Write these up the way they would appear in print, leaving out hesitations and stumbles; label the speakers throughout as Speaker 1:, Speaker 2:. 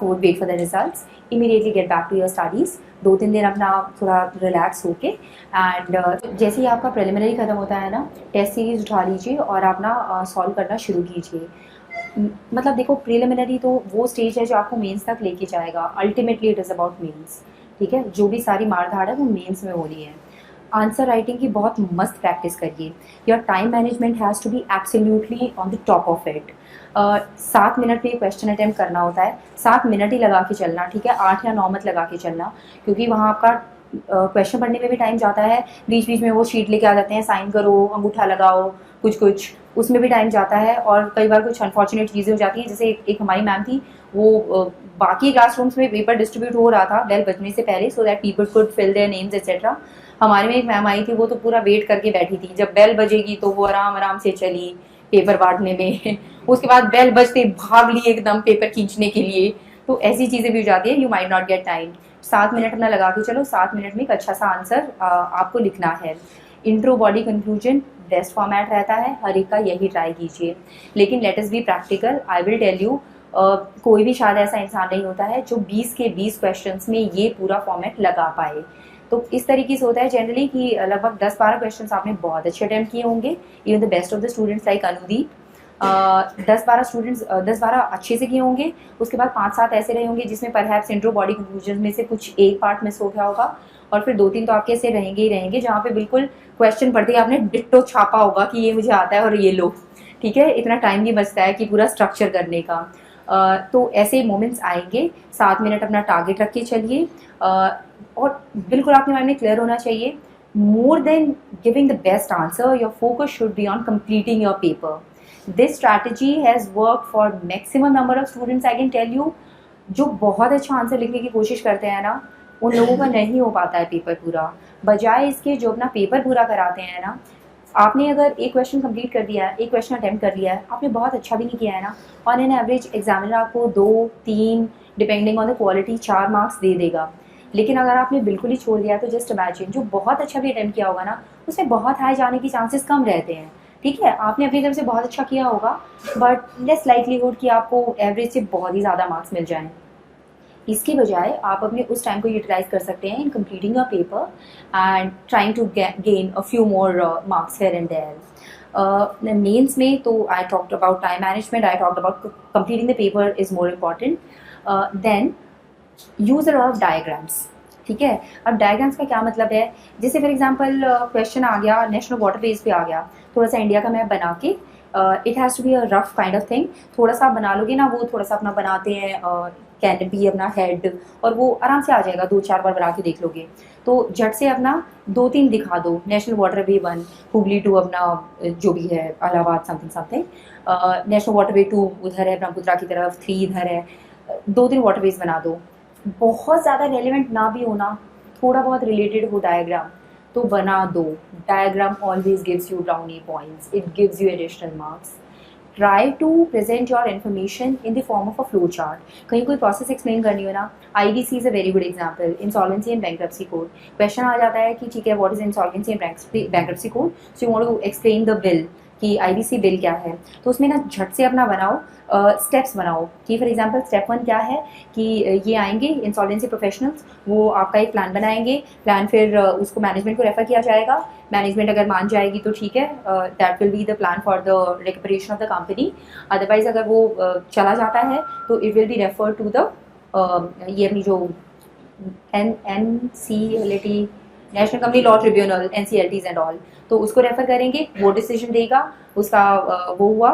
Speaker 1: would wait for the results, immediately get back to your studies. 2-3 दिन अपना थोड़ा relax होके एंड जैसे ही आपका प्रिलिमिनरी ख़त्म होता है ना, टेस्ट सीरीज़ उठा लीजिए और आप ना सॉल्व करना शुरू कीजिए। मतलब देखो, प्रिलिमिनरी तो वो स्टेज है जो आपको मेंस तक लेके जाएगा। Ultimately it is about mains, ठीक है। जो भी सारी मार धाड़ है वो मेंस में होनी है। आंसर राइटिंग की बहुत मस्त प्रैक्टिस करिए। Your time management has to be absolutely on the top of it. 7 minute में क्वेश्चन अटेम्प्ट करना होता है, 7 मिनट ही लगा के चलना, ठीक है। 8 या 9 मत लगा के चलना, क्योंकि वहाँ आपका क्वेश्चन पढ़ने में भी टाइम जाता है। बीच बीच में वो शीट लेके आ जाते हैं, साइन करो, अंगूठा लगाओ, कुछ उसमें भी टाइम जाता है। और कई बार कुछ अनफॉर्चुनेट चीज़ें हो जाती हैं, जैसे एक हमारी मैम थी, वो बाकी क्लासरूम्स में पेपर डिस्ट्रीब्यूट हो रहा था बेल बजने से पहले, so that people could fill their names etcetera. हमारे में एक मैम आई थी, वो तो पूरा वेट करके बैठी थी, जब बेल बजेगी तो वो आराम आराम से चली पेपर बांटने में उसके बाद बेल बजते भाग ली एकदम पेपर खींचने के लिए। तो ऐसी चीज़ें भी हो जाती है। You might not get time. 7 minute अपना लगा के चलो, 7 मिनट में एक अच्छा सा आंसर आपको लिखना है। Intro, body, conclusion best format रहता है, हर एक का यही ट्राई कीजिए। लेकिन let us be practical. I will tell you, कोई भी शायद ऐसा इंसान नहीं होता है जो 20 के 20 क्वेश्चंस में ये पूरा फॉर्मेट लगा पाए। तो इस तरीके से होता है जनरली कि लगभग 10-12 क्वेश्चंस आपने बहुत अच्छे अटेम्प्ट किए होंगे। Even the best of the students like Anudeep, 10-12 students 10-12 अच्छे से किए होंगे। उसके बाद 5-7 ऐसे रहे होंगे जिसमें परहैप्स इंट्रो, बॉडी, कंक्लूजन में से कुछ एक पार्ट मिस हो गया होगा। और फिर 2-3 तो आपके ऐसे रहेंगे ही रहेंगे जहाँ पे बिल्कुल क्वेश्चन पढ़ते ही आपने डिट्टो छापा होगा कि ये मुझे आता है और ये लो, ठीक है। इतना टाइम नहीं बचता है कि पूरा स्ट्रक्चर करने का। तो ऐसे मोमेंट्स आएंगे। 7 मिनट अपना टारगेट रख के चलिए। और बिल्कुल आपके माइंड में क्लियर होना चाहिए, more than giving the best answer, your focus should be on completing your paper. This strategy has work for maximum number of students, I can tell you. जो बहुत अच्छा आंसर लिखने की कोशिश करते हैं ना, उन लोगों का नहीं हो पाता है पेपर पूरा। बजाय इसके जो अपना पेपर पूरा कराते हैं ना, आपने अगर एक क्वेश्चन कंप्लीट कर दिया है, एक क्वेश्चन अटेम्प्ट कर लिया है, आपने बहुत अच्छा भी नहीं किया है ना, ऑन एन एवरेज एग्जामिनर आपको 2-3 depending on the quality 4 marks दे देगा। लेकिन अगर आपने बिल्कुल ही छोड़ दिया तो जस्ट इमेजिन, जो बहुत अच्छा भी अटेम्प्ट किया होगा ना, उसमें बहुत हाई जाने की चांसेस कम रहते हैं, ठीक है। आपने अपनी तरफ से बहुत अच्छा किया होगा, बट लेस लाइकलीहुड कि आपको एवरेज से बहुत ही ज़्यादा मार्क्स मिल जाएँ। इसके बजाय आप अपने उस टाइम को यूटिलाइज कर सकते हैं in completing a paper and trying to gain a few more marks here and there. Mains में तो I talked about time management, I talked about completing the paper is more important. Then use a lot of diagrams, ठीक है। अब diagrams का क्या मतलब है, जैसे फॉर एग्जांपल क्वेश्चन आ गया, नेशनल वाटरवेज पे आ गया, थोड़ा सा इंडिया का मैप बना के, it has to be a rough kind of thing. थोड़ा सा बना लोगे ना, वो थोड़ा सा अपना बनाते हैं कैनपी, अपना हेड, और वो आराम से आ जाएगा। 2-4 बार बना के देख लोगे तो झट से अपना 2-3 दिखा दो। नेशनल वाटरवे 1, हुगली 2, अपना जो भी है Allahabad something something, national waterway 2 उधर है, ब्रह्मपुत्रा की तरफ, 3 इधर है। 2-3 वाटरवेज बना दो। बहुत ज़्यादा रेलिवेंट ना भी होना, थोड़ा बहुत रिलेटेड हो डायग्राम, तो बना दो। Diagram always gives you brownie points, it gives you additional marks. Try to present your information in the form of a flow chart. कहीं कोई प्रोसेस एक्सप्लेन करनी हो ना, IBC is a very good example. Insolvency and bankruptcy code, question आ जाता है कि ठीक है, what is insolvency and bankruptcy code, so you want to explain the bill कि IBC बिल क्या है। तो उसमें ना झट से अपना बनाओ, स्टेप्स बनाओ कि फॉर एग्जांपल स्टेप 1 क्या है कि ये आएंगे इंसॉल्वेंसी प्रोफेशनल्स, वो आपका एक प्लान बनाएंगे। प्लान फिर उसको मैनेजमेंट को रेफर किया जाएगा। मैनेजमेंट अगर मान जाएगी तो ठीक है, that will be the plan for the recoveration of the company. Otherwise अगर वो चला जाता है तो it will be refer to the ये अपनी जो NCLT, national company law tribunal, NCLTs and all, तो उसको रेफर करेंगे, वो डिसीजन देगा। उसका वो हुआ,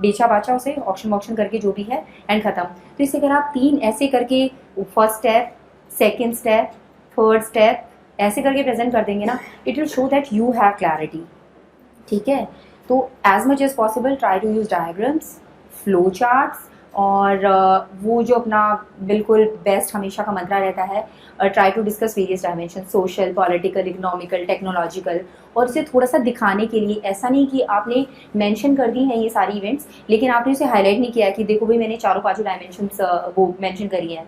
Speaker 1: बेचा बाचा उसे, ऑक्शन करके जो भी है, एंड खत्म। तो इसे अगर आप 3 ऐसे करके, first step, second step, third step, ऐसे करके प्रेजेंट कर देंगे ना, it will show that you have clarity, ठीक है। तो as much as possible try to use diagrams, flow charts, और वो जो अपना बिल्कुल बेस्ट हमेशा का मंत्रा रहता है, try to discuss various dimension, social, political, economical, technological, और इसे थोड़ा सा दिखाने के लिए। ऐसा नहीं कि आपने मेंशन कर दी हैं ये सारी इवेंट्स, लेकिन आपने उसे हाईलाइट नहीं किया है कि देखो भाई मैंने चारों 5 डायमेंशंस वो मेंशन करी हैं।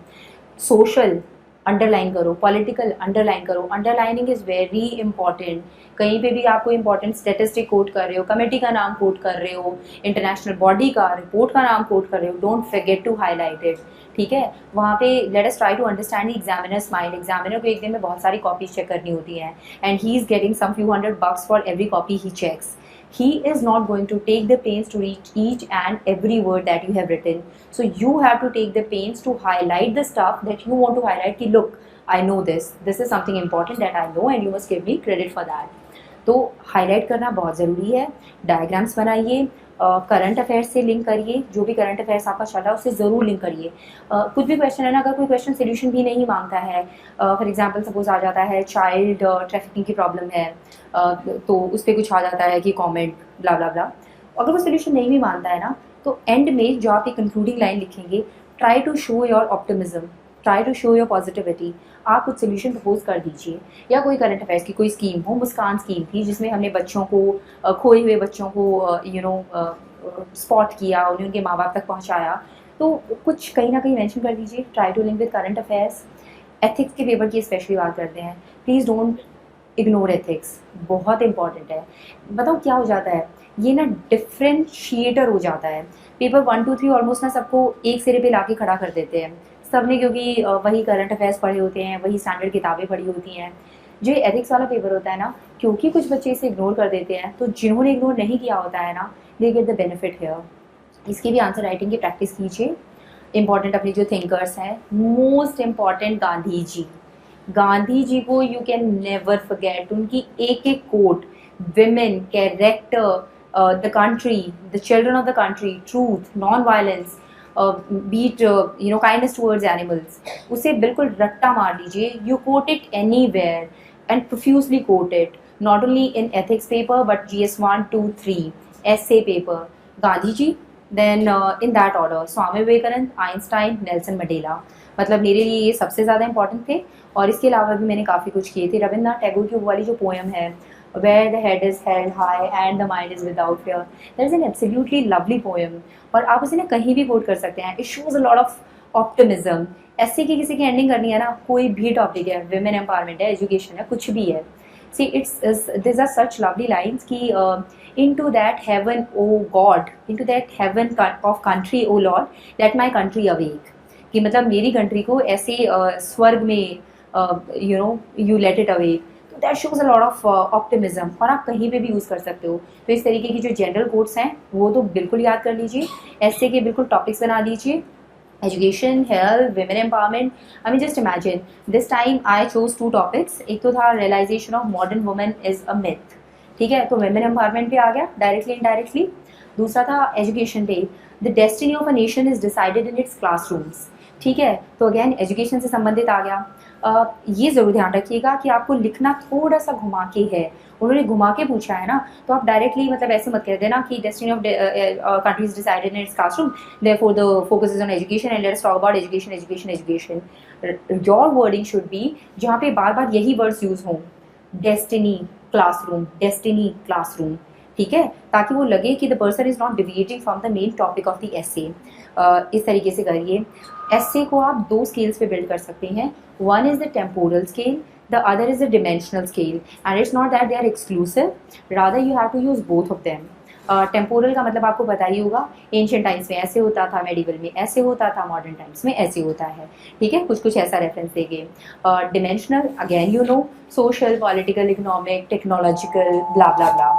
Speaker 1: सोशल, अंडरलाइन करो, पॉलिटिकल अंडरलाइन करो, अंडरलाइनिंग इज़ वेरी इंपॉर्टेंट। कहीं पे भी आपको इंपॉर्टेंट स्टेटिस्टिक कोट कर रहे हो, कमेटी का नाम कोट कर रहे हो, इंटरनेशनल बॉडी का रिपोर्ट का नाम कोट कर रहे हो, don't forget to highlight it. ठीक है, वहाँ पे let us try to understand the examiner's mind. Examiner को एक दिन में बहुत सारी कॉपीज चेक करनी होती हैं, and he is getting some few hundred bucks for every copy he checks. He is not going to take the pains to read each and every word that you have written. So you have to take the pains to highlight the stuff that you want to highlight ki look, I know this is something important that I know and you must give me credit for that. तो highlight करना बहुत ज़रूरी है। Diagrams बनाइए, current affairs से link करिए, जो भी करंट अफेयर्स आपका चल रहा है उससे ज़रूर लिंक करिए। कुछ भी क्वेश्चन है ना, अगर कोई क्वेश्चन सोल्यूशन भी नहीं मांगता है, फॉर एग्जांपल सपोज आ जाता है चाइल्ड ट्रैफिकिंग की प्रॉब्लम है, तो उस पर कुछ आ जाता है कि कमेंट ब्ला ब्ला ब्ला, अगर वो सोल्यूशन नहीं भी मानता है ना, तो एंड में जो आप एक कंक्लूडिंग लाइन लिखेंगे, try to show your optimism, try to show your positivity, आप कुछ सोल्यूशन प्रपोज कर दीजिए। या कोई करंट अफेयर्स की कोई स्कीम हो, मुस्कान स्कीम थी जिसमें हमने बच्चों को, खोए हुए बच्चों को स्पॉट किया, उन्हें उनके माँ बाप तक पहुँचाया, तो कुछ कहीं ना कहीं मेंशन कर दीजिए, try to link with current affairs. Ethics के पेपर की स्पेशली बात करते हैं, प्लीज़ डोंट इग्नोर एथिक्स, बहुत इंपॉर्टेंट है। बताओ क्या हो जाता है, ये ना डिफ्रेंशिएटर हो जाता है। पेपर 1 2 3 ऑलमोस्ट ना सबको एक सिरे पे लाके खड़ा कर देते हैं, सबने क्योंकि वही करंट अफेयर्स पढ़े होते हैं, वही स्टैंडर्ड किताबें पढ़ी होती हैं। जो एथिक्स वाला पेपर होता है ना, क्योंकि कुछ बच्चे इसे इग्नोर कर देते हैं, तो जिन्होंने इग्नोर नहीं किया होता है ना, they get the benefit here. इसकी भी आंसर राइटिंग की प्रैक्टिस कीजिए। इंपॉर्टेंट अपने जो थिंकर्स हैं, मोस्ट इम्पॉर्टेंट गांधी जी, गांधी जी को यू कैन नेवर फॉरगेट। उनकी एक एक quote, women, character, the country, the children of the country, truth, non violence, beat kindness towards animals, उसे बिल्कुल रट्टा मार लीजिए। You quote it anywhere and profusely quote it, not only in ethics paper but GS 1 2 3 essay paper, Gandhi ji, then in that order Swami Vivekananda, Einstein, Nelson Mandela. मतलब मेरे लिए ये सबसे ज़्यादा इंपॉर्टेंट थे, और इसके अलावा भी मैंने काफ़ी कुछ किए थे। रविन्द्रनाथ टैगोर की वो वाली जो पोएम है, where the head is held high and the mind is without fear, that is an absolutely lovely poem, और आप उसे ना कहीं भी कोट कर सकते हैं। It shows a lot of optimism. ऐसे की किसी की एंडिंग करनी है ना, कोई भी टॉपिक है, विमेन एम्पावरमेंट है, एजुकेशन है, कुछ भी है, सी these are such lovely lines कि into that heaven O God, into that heaven of country O Lord, let my country awake, कि मतलब मेरी कंट्री को ऐसे स्वर्ग में you let it awake। तो that shows a lot of optimism, और आप कहीं पे भी यूज़ कर सकते हो। तो इस तरीके की जो जनरल कोट्स हैं वो तो बिल्कुल याद कर लीजिए, ऐसे के बिल्कुल टॉपिक्स बना लीजिए। Education, health, women empowerment. I mean just imagine this time I chose 2 topics. एक तो था realisation of modern women is a myth, ठीक है, तो विमेन एम्पावरमेंट पे आ गया डायरेक्टली इनडायरेक्टली। दूसरा था एजुकेशन पे, the destiny of a nation is decided in it's classrooms, ठीक है, तो अगेन एजुकेशन से संबंधित आ गया। ये ज़रूर ध्यान रखिएगा कि आपको लिखना थोड़ा सा घुमा के है, उन्होंने घुमा के पूछा है ना, तो आप डायरेक्टली मतलब ऐसे मत कह देना कि destiny of countries decided in its classroom, therefore the focus is on education and let's talk about education education education. Your wording should be जहाँ पे बार बार यही वर्ड्स यूज हों, डेस्टिनी क्लासरूम, डेस्टिनी क्लासरूम, ठीक है, ताकि वो लगे कि the person is not deviating from the main topic of the essay. इस तरीके से करिए। एसे को आप 2 स्केल्स पे बिल्ड कर सकते हैं, one is the temporal scale, the other is the dimensional scale, and it's not that they are exclusive, rather you have to use both of them। Temporal का मतलब आपको पता ही होगा, एंशियंट टाइम्स में ऐसे होता था, मेडिवल में ऐसे होता था, मॉडर्न टाइम्स में ऐसे होता है, ठीक है, कुछ कुछ ऐसा रेफरेंस देंगे। Dimensional again you know, social, political, economic, technological, blah blah blah.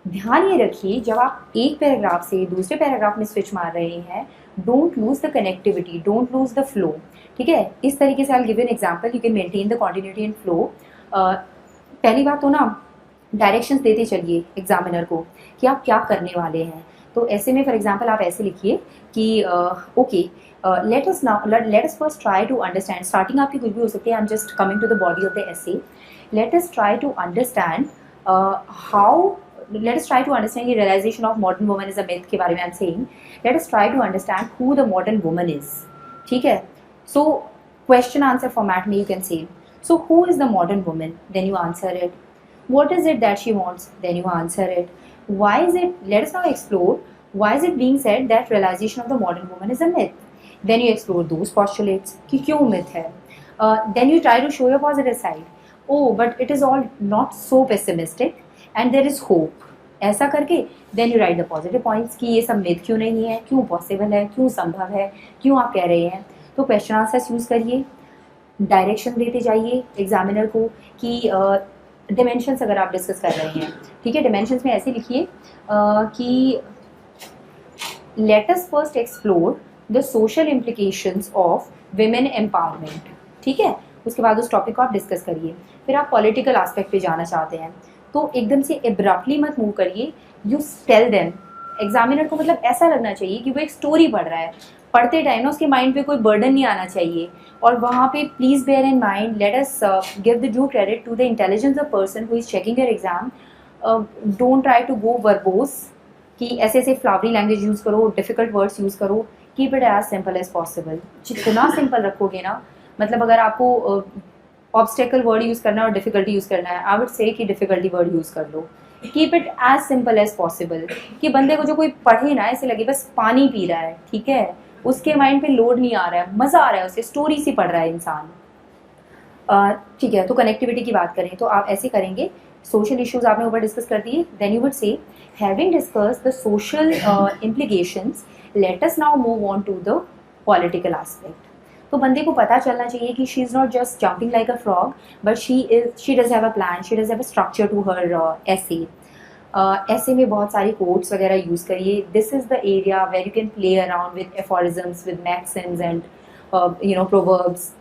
Speaker 1: ध्यान ये रखिए जब आप एक पैराग्राफ से दूसरे पैराग्राफ में स्विच मार रहे हैं, don't lose the connectivity, don't lose the flow, ठीक है। इस तरीके से I give an example, you can maintain the continuity and flow. पहली बात तो ना डायरेक्शंस देते चलिए एग्जामिनर को कि आप क्या करने वाले हैं। तो ऐसे में फॉर एग्जांपल आप ऐसे लिखिए कि okay, let us first try to understand, starting आपकी कुछ भी हो सकती है, I am just coming to the body of the essay. Let us try to understand how, let us try to understand the realization of modern woman is a myth के बारे में I'm saying, let us try to understand who the modern woman is, ठीक है। So question answer format में you can say, so who is the modern woman, then you answer it, what is it that she wants, then you answer it, why is it, let us now explore why is it being said that realization of the modern woman is a myth, then you explore those postulates कि क्यों myth है। then you try to show your positive side. Oh, but it is all not so pessimistic and there is hope. ऐसा करके then you write the positive points कि ये सब myth क्यों नहीं है, क्यों पॉसिबल है, क्यों संभव है, क्यों आप कह रहे हैं. तो क्वेश्चन आंसर्स यूज़ करिए, डायरेक्शन देते जाइए एग्जामिनर को कि डिमेंशंस अगर आप डिस्कस कर रहे हैं, ठीक है, डिमेंशंस में ऐसे लिखिए कि late us first explore the social implications of women empowerment. ठीक है, उसके बाद उस टॉपिक को आप डिस्कस करिए. फिर आप पॉलिटिकल एस्पेक्ट पे जाना चाहते हैं तो एकदम से एब्रप्टली मत मूव करिए. You tell them. एग्जामिनर को मतलब ऐसा लगना चाहिए कि वो एक स्टोरी पढ़ रहा है. पढ़ते टाइम ना उसके माइंड पे कोई बर्डन नहीं आना चाहिए. और वहाँ पे please bear in mind, let us give the due credit to the intelligence of person who is checking your exam. Don't try to go verbose कि ऐसे ऐसे फ्लावरी लैंग्वेज यूज़ करो, डिफ़िकल्ट वर्ड्स यूज़ करो. Keep it as simple as possible. जितना simple रखोगे ना, मतलब अगर आपको ऑब्स्टेकल वर्ड यूज़ करना है और डिफ़िकल्टी यूज़ करना है, आई वुड से कि डिफ़िकल्टी वर्ड यूज़ कर लो. Keep it as simple as possible कि बंदे को जो कोई पढ़े ना ऐसे लगे बस पानी पी रहा है. ठीक है, उसके माइंड पे लोड नहीं आ रहा है, मज़ा आ रहा है, उसे स्टोरी सी पढ़ रहा है इंसान. ठीक है, तो कनेक्टिविटी की बात करें तो आप ऐसे करेंगे. सोशल इश्यूज आपने ऊपर डिस्कस कर दिए. Then you would say having discuss the social implications, let us now move on to the political aspect. तो बंदे को पता चलना चाहिए कि she is not just jumping like a frog, but she does have a plan, she does have a structure to her essay. ऐसे में बहुत सारी कोट्स वगैरह यूज़ करिए. This is the area where you can play around with aphorisms, with maxims and proverbs.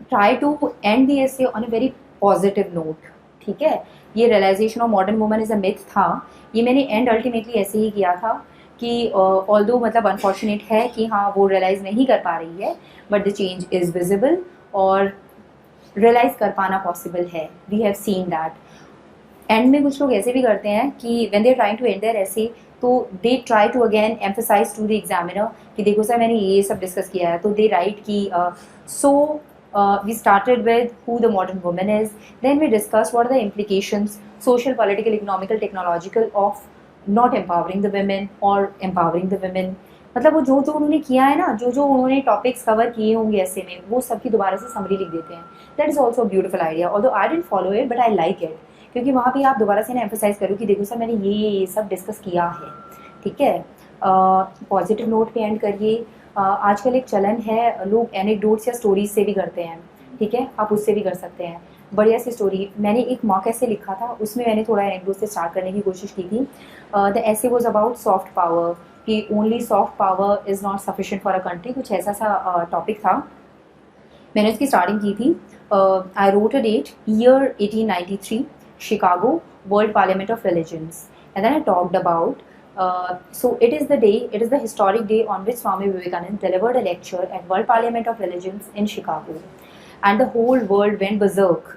Speaker 1: Try to end the essay on a very positive note. ठीक है, ये realisation of modern woman is a myth था, ये मैंने and ultimately ऐसे ही किया था कि ऑल्दो मतलब अनफॉर्चुनेट है कि हाँ वो रियलाइज़ नहीं कर पा रही है, but the change is visible और रियलाइज़ कर पाना पॉसिबल है. We have seen that. And में कुछ लोग ऐसे भी करते हैं कि when they are trying to end their essay, तो they try to again emphasise to the examiner कि देखो सर मैंने ये सब डिस्कस किया है. तो दे राइट कि सो we started with who the modern woman is, then we discussed what are the implications, social, political, economical, technological of not empowering the women or empowering the women. मतलब वो जो जो उन्होंने किया है ना, जो जो उन्होंने टॉपिक्स कवर किए होंगे ऐसे में, वो सबकी दोबारा से समरी लिख देते हैं. That is also beautiful idea, although I didn't follow it but I like it, क्योंकि वहाँ पे आप दोबारा से ना एम्फसाइज करो कि देखो सर मैंने ये सब डिस्कस किया है. ठीक है, पॉजिटिव नोट पे एंड करिए. आजकल एक चलन है, लोग एनेक्डोट्स या स्टोरीज से भी करते हैं. ठीक है, आप उससे भी कर सकते हैं. बढ़िया सी स्टोरी. मैंने एक मॉक ऐसे लिखा था, उसमें मैंने थोड़ा एनेक्डोट से स्टार्ट करने की कोशिश की थी. द ऐसे वाज अबाउट सॉफ्ट पावर, कि only soft power is not sufficient for a country, कुछ ऐसा सा टॉपिक था. मैंने उसकी स्टार्टिंग की थी. I wrote a date, year 1893, Chicago, world parliament of religions. And then I talked about so it is the day, it is the historic day on which Swami Vivekananda delivered a lecture at World Parliament of Religions in Chicago, and the whole world went berserk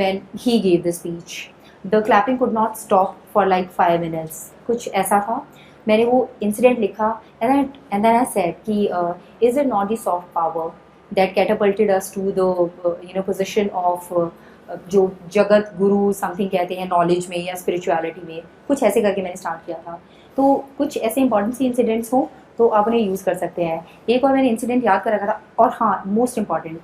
Speaker 1: when he gave the speech. The clapping could not stop for like 5 minutes. कुछ ऐसा था. मैंने वो incident लिखा and then I said कि is it not the soft power that catapulted us to the position of जो Jagat Guru something कहते हैं नॉलेज में या स्पिरिचुअलिटी में, कुछ ऐसे करके मैंने स्टार्ट किया था. तो कुछ ऐसे इंपॉर्टेंट सी इंसिडेंट्स हो तो आप उन्हें यूज़ कर सकते हैं. एक और मैंने इंसिडेंट याद कर रखा था. और हाँ, मोस्ट इंपॉर्टेंट,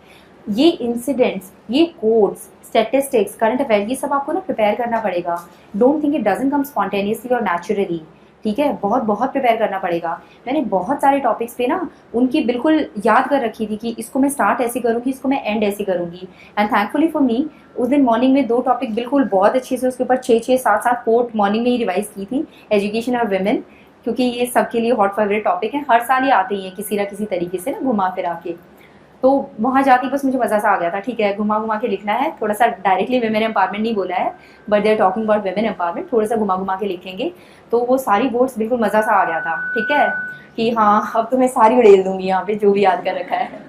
Speaker 1: ये इंसिडेंट्स, ये कोड्स, स्टैटिस्टिक्स, करंट अफेयर, ये सब आपको ना प्रिपेयर करना पड़ेगा. Don't think it doesn't come spontaneously और नेचुरली. ठीक है, बहुत बहुत प्रिपेयर करना पड़ेगा. मैंने बहुत सारे टॉपिक्स पे ना उनकी बिल्कुल याद कर रखी थी कि इसको मैं स्टार्ट ऐसे करूँगी, इसको मैं एंड ऐसे करूँगी. एंड थैंकफुली फॉर मी, उस दिन मॉर्निंग में 2 टॉपिक बिल्कुल बहुत अच्छे से उसके ऊपर 6-6, 7-7 कोट मॉर्निंग में ही रिवाइज की थी. एजुकेशन ऑफ वुमेन, क्योंकि ये सबके लिए हॉट फेवरेट टॉपिक है. हर साल ये आते ही हैं किसी ना किसी तरीके से ना घुमा फिरा के. तो वहाँ जाती बस मुझे मज़ा सा आ गया था. ठीक है, घुमा घुमा के लिखना है. थोड़ा सा डायरेक्टली वुमेन एम्पावरमेंट नहीं बोला है, but they are talking about women empowerment. थोड़ा सा घुमा घुमा के लिखेंगे. तो वो सारी बोर्ड्स बिल्कुल मज़ा सा आ गया था. ठीक है, कि हाँ अब तो मैं सारी उड़ेल दूँगी यहाँ पे जो भी याद कर रखा है.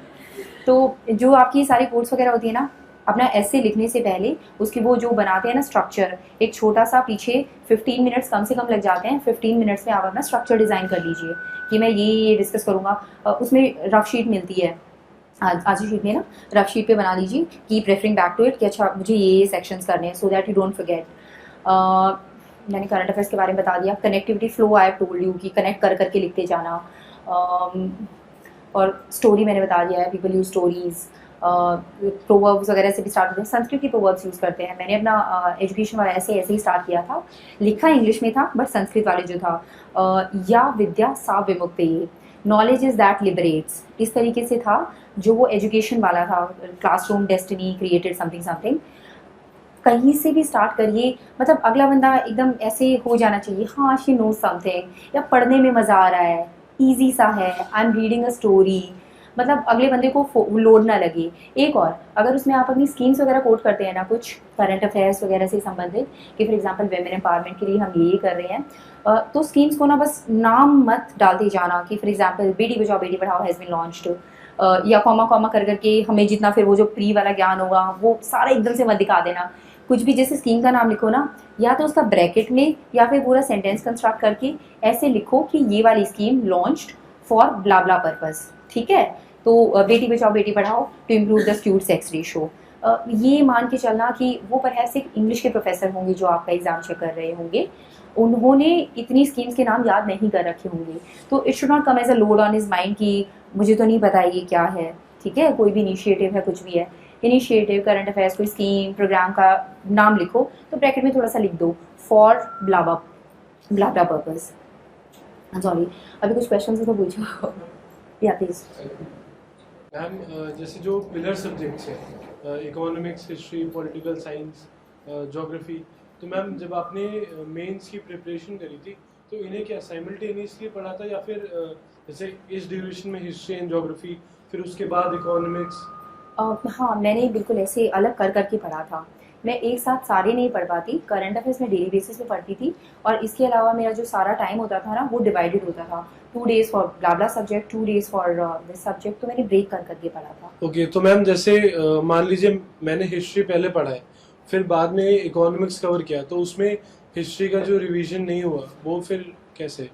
Speaker 1: तो जो आपकी सारी कोर्स वगैरह होती है ना, अपना ऐसे लिखने से पहले उसकी वो जो बनाते हैं ना स्ट्रक्चर, एक छोटा सा पीछे 15 मिनट्स कम से कम लग जाते हैं. 15 मिनट्स में आप अपना स्ट्रक्चर डिज़ाइन कर लीजिए कि मैं ये डिस्कस करूँगा. उसमें रफ शीट मिलती है आज ही शीट में ना, रफ शीट पे बना लीजिए कि प्रेफरिंग बैक टू इट कि अच्छा मुझे ये सेक्शंस करने हैं, so that you don't forget. मैंने करंट अफेयर्स के बारे में बता दिया. Connectivity flow I have told you कि कनेक्ट कर करके लिखते जाना. और स्टोरी मैंने बता दिया है, पीपल यूज स्टोरीज. प्रोवर्ब्स वगैरह से भी स्टार्ट होते हैं, संस्कृत की प्रोवर्ब्स यूज़ करते हैं। मैंने अपना एजुकेशन वाला ऐसे ही स्टार्ट किया था, लिखा इंग्लिश में था बट संस्कृत वाले जो था या विद्या सा विमुक्ति, नॉलेज इज़ दैट लिबरेट्स, इस तरीके से था जो वो एजुकेशन वाला था। Classroom destiny created something something, कहीं से भी स्टार्ट करिए, मतलब अगला बंदा एकदम ऐसे हो जाना चाहिए, हाँ शी नो समथिंग, या पढ़ने में मज़ा आ रहा है, ईजी सा है, I am reading a story, मतलब अगले बंदे को लोड ना लगे। एक और, अगर उसमें आप अपनी स्कीम्स वगैरह कोट करते हैं ना, कुछ करंट अफेयर्स वगैरह से संबंधित, कि फॉर एग्जांपल वेमेन एम्पावरमेंट के लिए हम ये कर रहे हैं, तो स्कीम्स को ना बस नाम मत डालते जाना कि फॉर एग्जांपल बेटी बचाओ बेटी पढ़ाओ हैज़ बीन लॉन्च्ड, या कॉमा कॉमा कर करके हमें जितना फिर वो जो प्री वाला ज्ञान होगा वो सारा एकदम से मत दिखा देना। कुछ भी जैसे स्कीम का नाम लिखो ना, या तो उसका ब्रैकेट में या फिर पूरा सेंटेंस कंस्ट्रक्ट करके ऐसे लिखो कि ये वाली scheme launched for blah blah purpose, ठीक है। तो Beti Bachao Beti Padhao to improve the skewed sex ratio, ये मान के चलना कि वो परहैप्स एक इंग्लिश के प्रोफेसर होंगे जो आपका एग्जाम चेक कर रहे होंगे, उन्होंने इतनी स्कीम्स के नाम याद नहीं कर रखे होंगे, तो it should not come as a load on his mind कि मुझे तो नहीं पता ये क्या है, ठीक है। कोई भी इनिशिएटिव है, कुछ भी है, इनिशिएटिव, करंट अफेयर्स, कोई स्कीम, प्रोग्राम का नाम लिखो तो ब्रैकेट में थोड़ा सा लिख दो for blah blah purpose. Sorry, अभी कुछ क्वेश्चन तो पूछो या प्लीज।
Speaker 2: मैम जैसे जो पिलर सब्जेक्ट्स हैं, economics, history, political science, geography, तो मैम जब आपने मेंस की प्रिपरेशन करी थी तो इन्हें क्या साइमल्टेनियसली पढ़ा था, या फिर जैसे इस डिवीजन में हिस्ट्री एंड ज्योग्राफी फिर उसके बाद इकोनॉमिक्स?
Speaker 1: हाँ, मैंने बिल्कुल ऐसे अलग कर करके पढ़ा था। मैं एक साथ सारे नहीं पढ़ पाती, करंट अफेयर्स में डेली बेसिस पे पढ़ती थी, और इसके अलावा मेरा जो सारा टाइम होता था ना वो डिवाइडेड होता था, 2 days for blah subject, 2 days for this subject, तो मैंने ब्रेक कर करके पढ़ा था।
Speaker 2: ओके, तो मैम जैसे मान लीजिए मैंने हिस्ट्री पहले पढ़ा है, फिर बाद में इकोनॉमिक्स कवर किया, तो उसमें हिस्ट्री का जो रिवीजन नहीं हुआ वो फिर कैसे?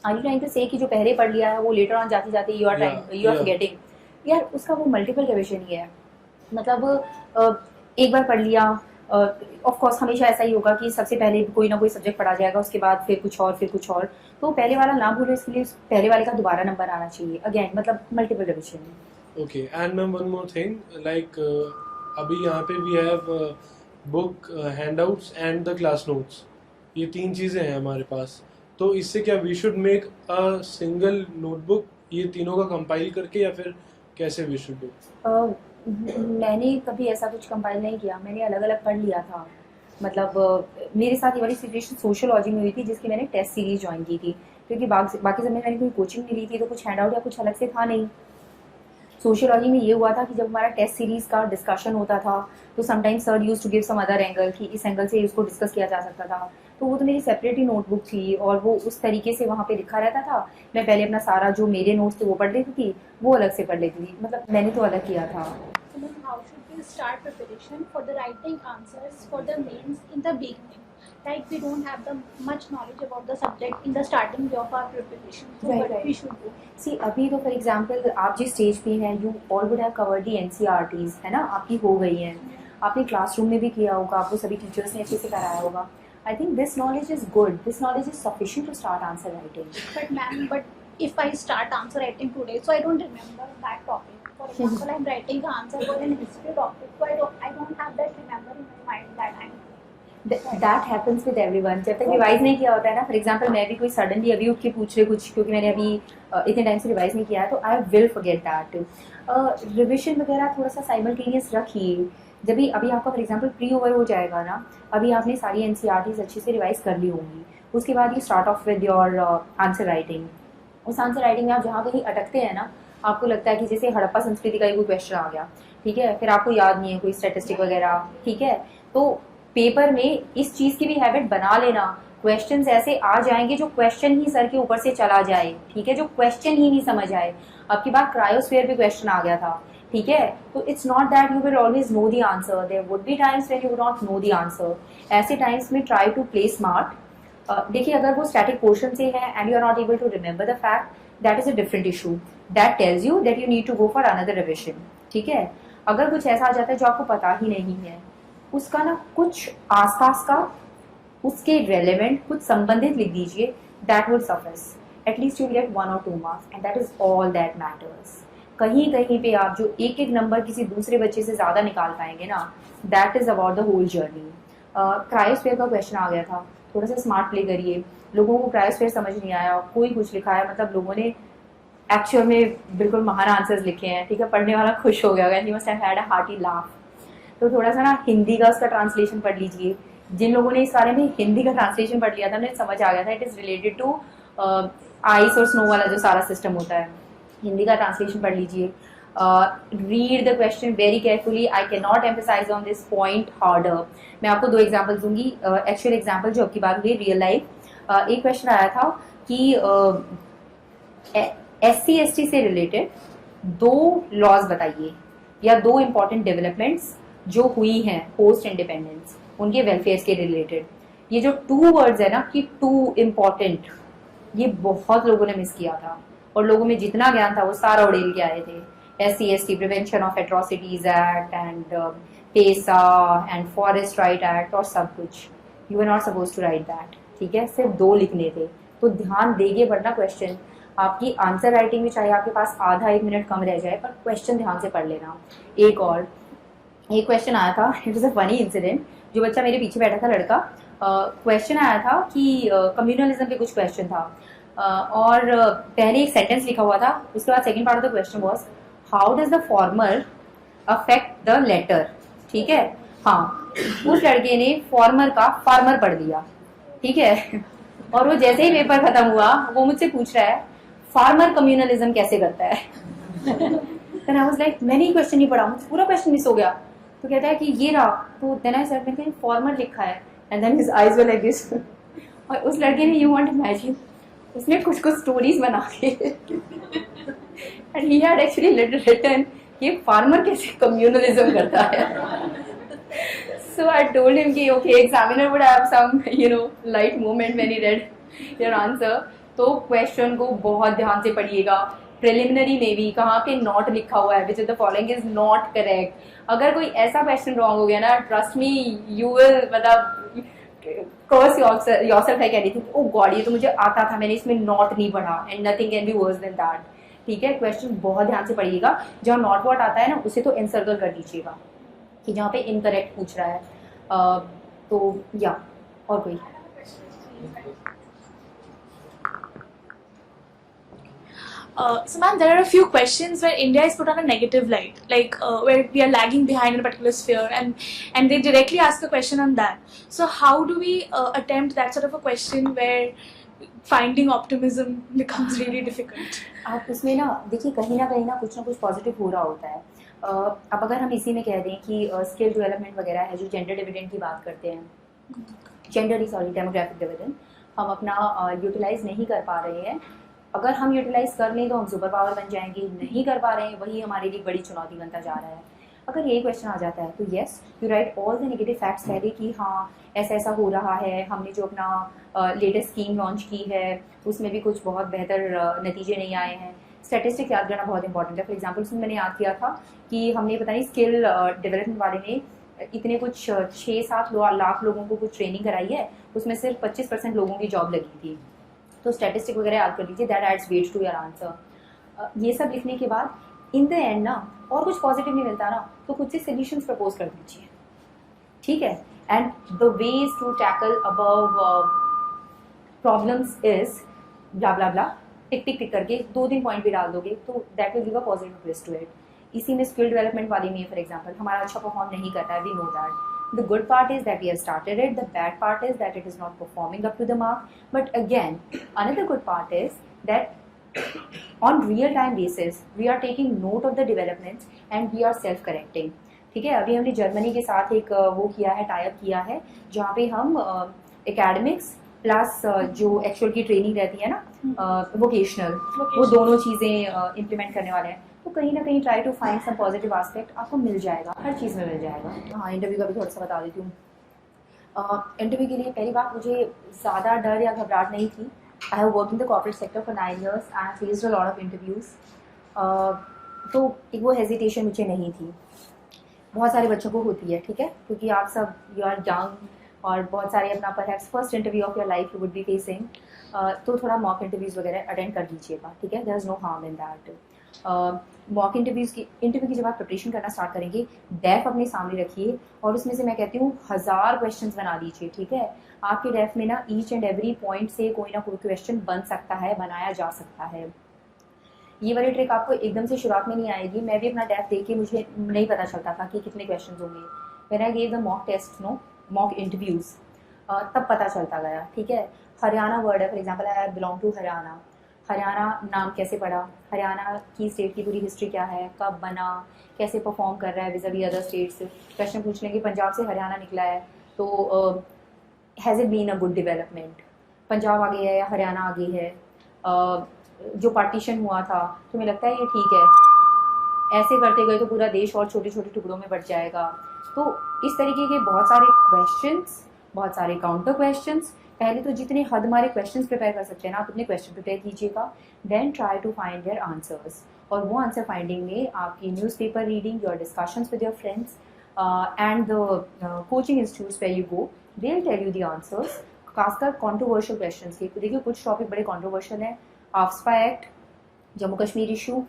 Speaker 1: आर यू ट्राइंग टू से कि जो पहले पढ़ लिया है वो लेटर ऑन जाते जाते यू आर फॉरगेटिंग? यार उसका वो मल्टीपल रिविजन ही है, मतलब एक बार पढ़ लिया, ऑफ कोर्स हमेशा ऐसा ही होगा कि सबसे पहले कोई ना कोई सब्जेक्ट पढ़ा जाएगा, उसके बाद फिर कुछ और, फिर कुछ और, तो पहले वाला ना भूलो, इसके लिए पहले वाले का दोबारा नंबर आना चाहिए, अगेन मतलब multiple revision.
Speaker 2: Okay, and ma'am one more thing, like अभी यहाँ पे we have book, handouts and the class notes, ये 3 चीज़ें हैं हमारे पास, तो इससे क्या we should make a single notebook ये तीनों का कंपाइल करके, या फिर कैसे वी शुड डू?
Speaker 1: मैंने कभी ऐसा कुछ कंपाइल नहीं किया, मैंने अलग अलग पढ़ लिया था, मतलब मेरे साथ ये वाली सिचुएशन सोशियोलॉजी में हुई थी जिसकी मैंने टेस्ट सीरीज ज्वाइन की थी, क्योंकि बाकी समय मैंने कोई कोचिंग नहीं ली थी तो कुछ हैंड आउट या कुछ अलग से था नहीं। सोशियोलॉजी में ये हुआ था कि जब हमारा टेस्ट सीरीज का डिस्कशन होता था तो sometimes sir use to give some other angle कि इस एंगल से इसको डिस्कस किया जा सकता था, तो वो तो मेरी सेपरेट ही नोटबुक थी और वो उस तरीके से वहाँ पे लिखा रहता था। मैं पहले अपना सारा जो मेरे नोट्स थे वो पढ़ लेती थी, वो अलग से पढ़ लेती थी, मतलब मैंने तो अलग किया था।
Speaker 3: So then how should we start preparation for the writing answers for the mains in the beginning? Like we don't have the much knowledge about the subject in the starting of our preparation. So what we should do?
Speaker 1: सी अभी तो for example आप जिस stage पे हैं, you all would have covered the NCERTs, है ना, आपकी हो गई हैं, आपने क्लासरूम में भी किया होगा, आपको सभी टीचर्स ने अच्छे से कराया होगा। I think this knowledge is good, this knowledge is sufficient to start answer writing.
Speaker 3: But ma'am, but if I start answer writing today, so I don't remember that topic. For example, I'm writing the answer for an history topic, so I don't have that remember in my mind that time.
Speaker 1: That happens with everyone, जब तक revise नहीं किया होता है ना। For example मैं भी कोई सडनली अभी उठ के पूछ रहे कुछ, क्योंकि मैंने अभी इतने टाइम से रिवाइज नहीं किया है, तो I will forget that. Revision वगैरह थोड़ा सा साइमल्टेनियस रखिए। जब भी अभी आपका फॉर एग्जाम्पल प्री ओवर हो जाएगा ना, अभी आपने सारी NCERTs अच्छे से रिवाइज कर ली होंगी, उसके बाद you start of with your answer writing. उस आंसर राइटिंग में आप जहाँ कहीं अटकते हैं ना, आपको लगता है कि जैसे हड़प्पा संस्कृति का ही कोई क्वेश्चन आ गया, ठीक है, फिर आपको याद नहीं है कोई स्टैटिस्टिक वगैरह, ठीक है, तो पेपर में इस चीज़ की भी हैबिट बना लेना, क्वेश्चंस ऐसे आ जाएंगे जो क्वेश्चन ही सर के ऊपर से चला जाए, ठीक है, जो क्वेश्चन ही नहीं समझ आए। अब की बार क्रायोस्फीयर पे क्वेश्चन आ गया था, ठीक है, तो it's not that you will always know the answer, there would be times when you would not know the answer. ऐसे टाइम्स में ट्राई टू प्ले स्मार्ट। देखिए, अगर वो स्टैटिक पोर्शन से है and you are not able to remember the fact, that is a different issue, that tells you that you need to go for another revision, ठीक है। अगर कुछ ऐसा आ जाता है जो आपको पता ही नहीं है, उसका ना कुछ आसपास का उसके रेलेवेंट कुछ संबंधित लिख दीजिए, that will suffice, at least you get 1 or 2 marks and that is all that matters. कहीं कहीं पे आप जो एक एक नंबर किसी दूसरे बच्चे से ज़्यादा निकाल पाएंगे ना, that is about the whole journey. Cryosphere का क्वेश्चन आ गया था, थोड़ा सा स्मार्ट प्ले करिए। लोगों को क्रायोस्फीयर समझ नहीं आया, कोई कुछ लिखा है, मतलब लोगों ने एक्चुअल में बिल्कुल महान आंसर्स लिखे हैं, ठीक है, पढ़ने वाला खुश हो गया होगा, he must have had a hearty laugh. तो थोड़ा सा ना हिंदी का उसका ट्रांसलेशन पढ़ लीजिए। जिन लोगों ने इस बारे में हिंदी का ट्रांसलेशन पढ़ लिया था उन्हें समझ आ गया था, it is related to ice और स्नो वाला जो सारा सिस्टम होता है। हिंदी का ट्रांसलेशन पढ़ लीजिए। Read the question very carefully, I can not emphasise on this point harder. मैं आपको 2 एग्जाम्पल दूंगी, एक्चुअल एग्जाम्पल जो आपकी बात हुई रियल लाइफ। एक क्वेश्चन आया था कि SC/ST से रिलेटेड 2 लॉज बताइए या 2 इंपॉर्टेंट डेवलपमेंट्स जो हुई हैं पोस्ट इंडिपेंडेंस, उनके वेलफेयर के रिलेटेड। ये जो 2 वर्ड्स है ना कि 2 इम्पॉर्टेंट, ये बहुत लोगों ने मिस किया था और लोगों में जितना ज्ञान था वो सारा उड़ेल के आए थे। SC/ST prevention of atrocities act and PESA and forest right act और सब कुछ। You are not suppose to write that, ठीक है, सिर्फ 2 लिखने थे। तो ध्यान देंगे वरना क्वेश्चन आपकी आंसर राइटिंग में चाहे आपके पास आधा 1 मिनट कम रह जाए, पर क्वेश्चन ध्यान से पढ़ लेना। एक क्वेश्चन आया था, it is a funny incident. जो बच्चा मेरे पीछे बैठा था लड़का, क्वेश्चन आया था कि कम्युनलिज्म पे कुछ क्वेश्चन था, और पहले एक सेंटेंस लिखा हुआ था, उसके बाद second part of the question was how does the former affect the latter, ठीक है। हाँ, उस लड़के ने फॉर्मर का फार्मर पढ़ दिया, ठीक है। और वो जैसे ही पेपर खत्म हुआ वो मुझसे पूछ रहा है फार्मर कम्युनलिज्म कैसे करता है। देन आई वाज लाइक मैंने ही क्वेश्चन नहीं पढ़ा, मुझे पूरा क्वेश्चन मिस हो गया। तो कहता है कि ये रहा, तो देन आई सेड मैंने फॉर्मर लिखा है, and then his eyes were like this. और उस लड़के ने, यू वांट इमेजिन, उसने कुछ कुछ स्टोरीज बना के and he had actually written कि फार्मर कैसे कम्युनलिज्म करता है। So I told him कि okay, examiner would have some light moment when he read your answer। तो क्वेश्चन को बहुत ध्यान से पढ़िएगा। प्रिलिमिनरी में भी कहाँ पे नॉट लिखा हुआ है, which is the following is not correct. अगर कोई ऐसा क्वेश्चन रॉन्ग हो गया ना, ट्रस्ट मी यू विल मतलब कर्स योरसेल्फ। है कह रही थी ओ गॉड, ये तो मुझे आता था, मैंने इसमें नॉट नहीं पढ़ा, and nothing can be worse than that, ठीक है। क्वेश्चन बहुत ध्यान से पढ़िएगा, जहाँ नॉट वॉट आता है ना उसे तो एनसर्कल कर दीजिएगा कि जहाँ पे इनकरेक्ट पूछ रहा है। तो या और कोई
Speaker 4: So ma'am, there are a few questions where India is put on a negative light, like where we are lagging behind in a particular sphere, and they directly ask a question on that. So how do we attempt that sort of a question where finding optimism becomes really difficult?
Speaker 1: आप उसमें ना देखिए कहीं ना कुछ positive हो रहा होता है। अब अगर हम इसी में कह दें कि स्किल डेवलपमेंट वगैरह है, जो जेंडर डिविडेंड की बात करते हैं, डेमोग्राफिक डिविडेंड, हम अपना यूटिलाइज नहीं कर पा रहे हैं। अगर हम यूटिलाइज कर लें तो हम सुपर पावर बन जाएंगे, नहीं कर पा रहे हैं वही हमारे लिए बड़ी चुनौती बनता जा रहा है। अगर यही क्वेश्चन आ जाता है तो yes you right all the negative facts पहले कि हाँ ऐसा हो रहा है, हमने जो अपना लेटेस्ट स्कीम लॉन्च की है उसमें भी कुछ बहुत बेहतर नतीजे नहीं आए हैं। स्टैटिस्टिक्स याद करना बहुत इंपॉर्टेंट है। फॉर एग्जाम्पल उसमें मैंने याद किया था कि हमने पता नहीं स्किल डेवलपमेंट वाले ने इतने कुछ 6-7 लाख लोगों को कुछ ट्रेनिंग कराई है, उसमें सिर्फ 25% लोगों की जॉब लगी थी। तो स्टैटिस्टिक वगैरह याद कर लीजिए, that adds weight to your answer. ये सब लिखने के बाद इन द एंड ना और कुछ पॉजिटिव नहीं मिलता ना, तो कुछ से सोल्यूशंस प्रपोज कर दीजिए, ठीक है। And the ways to tackle above problems is blah blah blah, tick करके 2-3 पॉइंट भी डाल दोगे तो that will give a positive twist to it. इसी में स्किल डेवलपमेंट वाले में फॉर एग्जाम्पल हमारा अच्छा परफॉर्म नहीं कर रहा है, we know that. The good part is that we have started it, the bad part is that it is not performing up to the mark. But again, another good part is that on real time basis, we are taking note of the developments and we are self-correcting. ठीक है, अभी हमने Germany के साथ एक वो किया है, टाई अप किया है, जहाँ पे हम एकेडमिक्स प्लस जो एक्चुअल की ट्रेनिंग रहती है ना वोकेशनल, वो दोनों चीज़ें इम्प्लीमेंट करने वाले हैं। तो कहीं ना कहीं try to find some positive aspect, आपको मिल जाएगा, हर चीज़ में मिल जाएगा। हाँ, इंटरव्यू का भी थोड़ा सा बता देती हूँ। इंटरव्यू के लिए पहली बात मुझे ज़्यादा डर या घबराहट नहीं थी। I have work in the corporate sector for 9 years and I faced a lot of interviews. तो एक वो हेजिटेशन मुझे नहीं थी, बहुत सारे बच्चों को होती है, ठीक है, क्योंकि आप सब यू आर यंग और बहुत सारे अपना perhaps first interview of your life you would be facing. तो थोड़ा मॉक इंटरव्यूज़ वगैरह अटेंड कर लीजिएगा, ठीक है, there is no harm in that. Mock interview की जब आप प्रिपरेशन करना स्टार्ट करेंगे, डेफ अपने सामने रखिए और उसमें से मैं कहती हूँ 1000 क्वेश्चंस बना लीजिए, ठीक है। आपके डेफ में ना ईच एंड एवरी पॉइंट से कोई ना कोई क्वेश्चन बन सकता है, बनाया जा सकता है। ये वाली ट्रिक आपको एकदम से शुरुआत में नहीं आएगी। मैं भी अपना डेफ देख के मुझे नहीं पता चलता था कि कितने क्वेश्चन होंगे। When I gave the mock test, mock interviews, तब पता चलता गया, ठीक है। हरियाणा वर्ड है, for example I belong to Haryana. Haryana नाम कैसे पड़ा, हरियाणा की स्टेट की पूरी हिस्ट्री क्या है, कब बना, कैसे परफॉर्म कर रहा है विज़ अदर स्टेट्स। क्वेश्चन पूछ लेंगे पंजाब से हरियाणा निकला है तो has it been a good development, Punjab आगे है या हरियाणा आगे है, जो पार्टीशन हुआ था तो मुझे लगता है ये ठीक है, ऐसे करते गए तो पूरा देश और छोटे छोटे टुकड़ों में बढ़ जाएगा। तो इस तरीके के बहुत सारे क्वेश्चंस, बहुत सारे काउंटर क्वेश्चंस। पहले तो जितने हद हमारे क्वेश्चंस प्रिपेयर कर सकते हैं ना, आप उतने क्वेश्चन प्रिपेयर कीजिएगा, then try to find their answers. और वो आंसर फाइंडिंग में आपकी newspaper reading, your discussions with your friends and the coaching institutes where you go, they will tell you the answers. खासकर कॉन्ट्रोवर्शियल क्वेश्चंस के, देखिए कुछ topic बड़े controversial हैं, AFSPA act, Jammu Kashmir issue,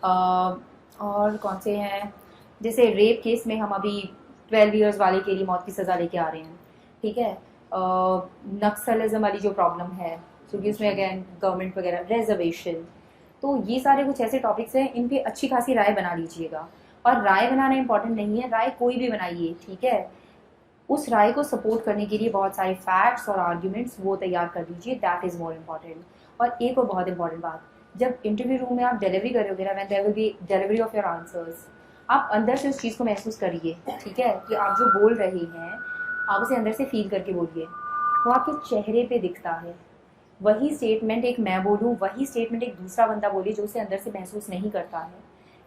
Speaker 1: और कौन से हैं, जैसे रेप केस में हम अभी 12 ईयर्स वाले के लिए मौत की सज़ा लेके आ रहे हैं, ठीक है। नक्सलिज्म वाली जो प्रॉब्लम है, क्योंकि उसमें अगेन गवर्नमेंट वगैरह, रिजर्वेशन, तो ये सारे कुछ ऐसे टॉपिक्स हैं, इन पे अच्छी खासी राय बना लीजिएगा। और राय बनाना इंपॉर्टेंट नहीं है, राय कोई भी बनाइए, ठीक है। उस राय को सपोर्ट करने के लिए बहुत सारे फैक्ट्स और आर्ग्यूमेंट्स वो तैयार कर लीजिए, दैट इज़ मोर इम्पॉर्टेंट। और एक और बहुत इंपॉर्टेंट बात, जब इंटरव्यू रूम में आप डिलीवरी करोगे ना, when there will be delivery of your answers, आप अंदर से उस चीज़ को महसूस करिए, ठीक है, कि आप जो बोल रहे हैं आप उसे अंदर से फील करके बोलिए, वो आपके चेहरे पे दिखता है। वही स्टेटमेंट एक मैं बोलूँ, वही स्टेटमेंट एक दूसरा बंदा बोले जो उसे अंदर से महसूस नहीं करता है,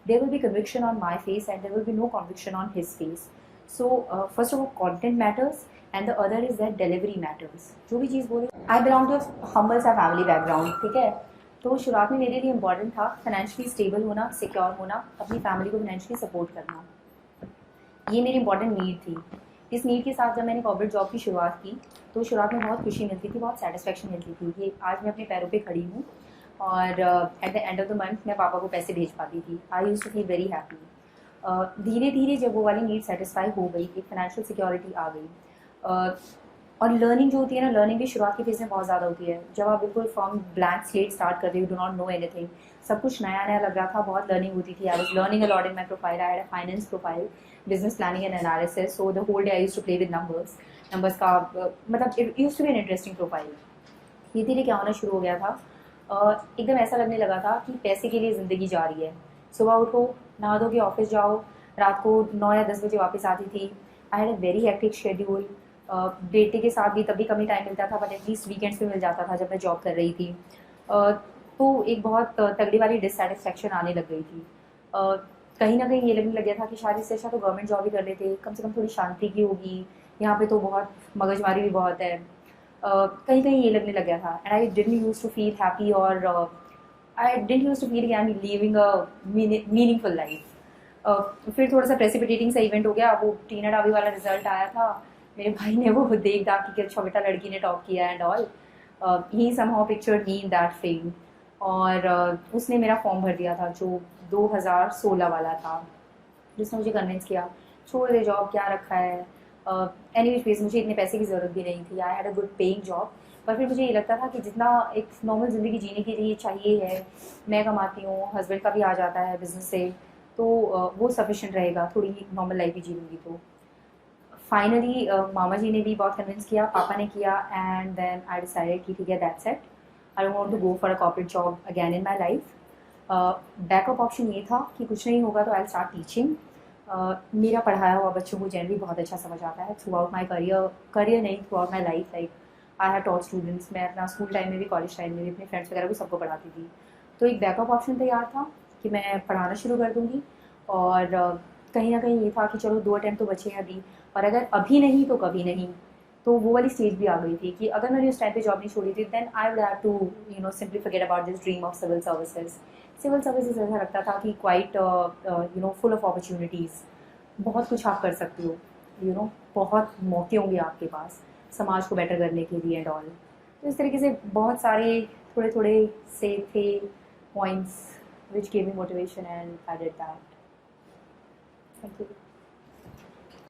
Speaker 1: there will be conviction on my face and there will be no conviction on his face. So first of all content matters and the other is that delivery matters. जो भी चीज़ बोले, आई बिलोंग टू हम्बल सा family background, ठीक है। तो शुरुआत में मेरे लिए इंपॉर्टेंट था फाइनेंशियली स्टेबल होना, सिक्योर होना, अपनी फैमिली को फाइनेंशियली सपोर्ट करना, ये मेरी इंपॉर्टेंट नीड थी। इस नीड के साथ जब मैंने कॉर्पोरेट जॉब की शुरुआत की तो शुरुआत में बहुत खुशी मिलती थी, बहुत सेटिस्फेक्शन मिलती थी कि आज मैं अपने पैरों पे खड़ी हूँ और at the end of the month मैं पापा को पैसे भेज पाती थी। I used to feel very happy. धीरे धीरे जब वो वाली नीड सेटिस्फाई हो गई, एक फाइनेंशियल सिक्योरिटी आ गई, और लर्निंग जो होती है ना, लर्निंग भी शुरुआत की फेज में बहुत ज़्यादा होती है। जब आप बिल्कुल फ्रॉम ब्लैंक स्लेट स्टार्ट करते हो, डू नॉट नो एनीथिंग, सब कुछ नया नया लग रहा था, बहुत लर्निंग होती थी। I was learning a lot in my profile, I had a finance profile, business planning and analysis, so the whole day I used to play with numbers का मतलब it used to be an interesting profile. धीरे धीरे क्या होना शुरू हो गया था, एकदम ऐसा लगने लगा था कि पैसे के लिए ज़िंदगी जा रही है। सुबह उठो, नहा धो के ऑफिस जाओ, रात को 9 या 10 बजे वापस आती थी। आई had a very hectic schedule. बेटे के साथ भी तभी कमी टाइम मिलता था, बट एटलीस्ट वीकेंड्स पे मिल जाता था जब मैं जॉब कर रही थी। तो एक बहुत तगड़ी वाली डिससेटिस्फैक्शन आने लग गई थी। कहीं ना कहीं ये लगने लग गया था कि शायद इससे अच्छा तो गवर्नमेंट जॉब ही कर लेते, कम से कम थोड़ी शांति की होगी, यहाँ पे तो बहुत मगजमारी भी बहुत है। कहीं कहीं ये लगने लग गया था, and I didn't use to feel happy, और I didn't use to feel कि I am living a meaningful life. फिर थोड़ा सा प्रेसिपिटेटिंग सा इवेंट हो गया, वो टीना डाबी वाला रिजल्ट आया था। मेरे भाई ने वो देख दाख कि अच्छा बेटा लड़की ने टॉप किया and all, he somehow pictured me in that fame, और उसने मेरा फॉर्म भर दिया था जो 2016 वाला था, जिसने मुझे कन्विंस किया छोड़ दे जॉब, क्या रखा है। एनीवेज मुझे इतने पैसे की ज़रूरत भी नहीं थी, आई had a good paying job, पर फिर मुझे ये लगता था कि जितना एक नॉर्मल ज़िंदगी जीने के लिए चाहिए है, मैं कमाती हूँ, हस्बैंड का भी आ जाता है बिजनेस से, तो वो सफिशेंट रहेगा, थोड़ी नॉर्मल लाइफ भी जी लूँगी। तो फाइनली मामा जी ने भी बहुत कन्विंस किया, पापा ने किया, एंड देन आई डिसाइडेड कि ठीक है, that's it, I don't want to go for a corporate job again in my life. Backup option ये था कि कुछ नहीं होगा तो आई स्टार्ट टीचिंग। मेरा पढ़ाया हुआ बच्चों को जनरली बहुत अच्छा समझ आता है थ्रू आउट माई करियर नहीं, through out my life. Like I have taught students, मैं अपना स्कूल टाइम में भी, कॉलेज टाइम में भी अपने फ्रेंड्स वगैरह को सबको पढ़ाती थी। तो एक बैकअप ऑप्शन तैयार था कि मैं पढ़ाना शुरू कर दूँगी, और कहीं ना कहीं ये था कि चलो 2 अटेम्प्ट तो बचे हैं अभी, और अगर अभी नहीं तो कभी नहीं। तो वो वाली स्टेज भी आ गई थी कि अगर मैंने उस टाइम पे जॉब नहीं छोड़ी थी, then I would have to simply forget about this dream of civil services. Civil services ऐसा लगता था कि क्वाइट फुल ऑफ अपॉर्चुनिटीज़, बहुत कुछ आप कर सकते हो, बहुत मौके होंगे आपके पास समाज को बेटर करने के लिए एंड ऑल। तो इस तरीके से बहुत सारे थोड़े थोड़े से थे points which gave me motivation, and I did that. Thank you.